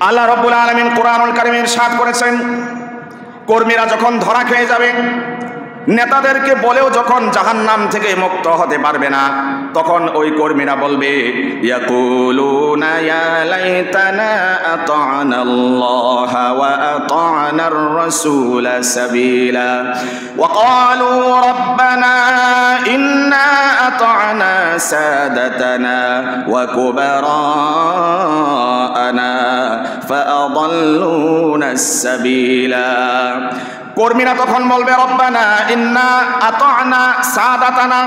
আল্লাহ রাব্বুল আলামিন কোরআনুল কারীমে ইরশাদ করেছেন, কর্মীরা যখন ধরা খেয়ে যাবে, নেতাদেরকে বলেও যখন জাহান্নাম থেকে মুক্ত হতে পারবে না, তখন ওই কর্মীরা বলবে, ইয়াকুলুনা ইয়া লাইতানা আতা'নাল্লাহা ওয়া আতা'নার রাসূল সাবিলা ওয়া ক্বালু রাব্বানা ইন্না আতা'না সাদাতানা ওয়া কুবারা'ানা ফাআদাল্লুনাস সাবিলা। কর্মীরা তখন বলবে, রব্বানা ইন্না আতা'না সাদাতানা,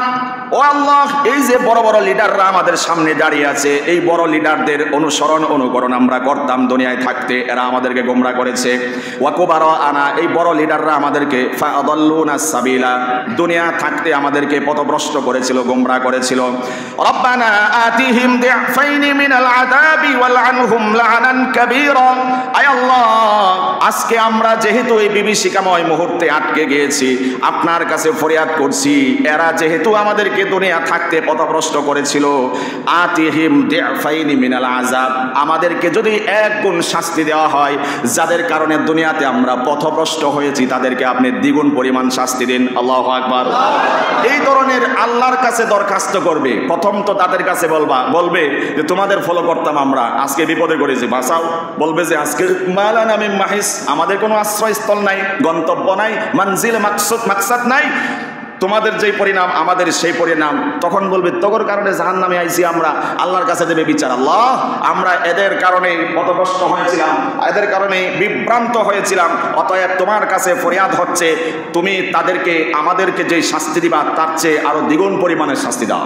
ও আল্লাহ, এই যে বড় বড় লিডাররা আমাদের সামনে দাঁড়িয়ে আছে, এই বড় লিডারদের অনুকরণ আমরা করতাম দুনিয়ায় থাকতে, এরা আমাদেরকে গোমরা করেছে। ওয়া কুবারা'ানা, এই বড় লিডাররা আমাদেরকে ফাআদাল্লুনাস সাবিলা, দুনিয়া থাকতে আমাদেরকে পথভ্রষ্ট করেছিল, গোমরা করেছিল। রব্বানা আতিহিম দি'ফাইনি মিনাল আযাবি ওয়াল আনহুম লা'নান কাবীরা। আয় আল্লাহ, আজকে আমরা যেহেতু এই বিভীষিকাময় মুহূর্তে আটকে গিয়েছি, আপনার কাছে ফরিয়াদ করছি, এরা যেহেতু আমাদেরকে দুনিয়া থাকতে পথভ্রষ্ট করেছিল, আতিহিম দি'ফাইনি মিনাল আযাব, আমাদেরকে যদি এক গুণ শাস্তি দেওয়া হয়, যাদের কারণে দুনিয়াতে আমরা পথভ্রষ্ট হয়েছি, তাদেরকে আপনি দ্বিগুণ পরিমাণ শাস্তি দিন। আল্লাহু আকবার। এই ধরনের আল্লাহর কাছে দরখাস্ত করবে। প্রথম তো তাদের কাছে বলবে যে তোমাদের ফলো করতাম আমরা, আজকে বিপদে পড়েছি, বাঁচাও। বলবে যে আজকে মালানা মিন মাহিস, আমাদের কোনো আশ্রয়স্থল নাই, গন্তব্য নাই, মানজিল মাকসাদ নাই, তোমাদের যেই পরিণাম আমাদের সেই পরিণাম। তখন বলবে তোর কারণে জাহান্নামে আইছি আমরা, আল্লাহর কাছে দেবে বিচার। আল্লাহ, আমরা এদের কারণে পথভ্রষ্ট হয়েছিলাম, এদের কারণে বিভ্রান্ত হয়েছিলাম, অতএব তোমার কাছে ফরিয়াদ হচ্ছে, তুমি তাদেরকে আমাদেরকে যে শাস্তি দিবা তার চেয়ে আরো দ্বিগুণ পরিমাণের শাস্তি দাও।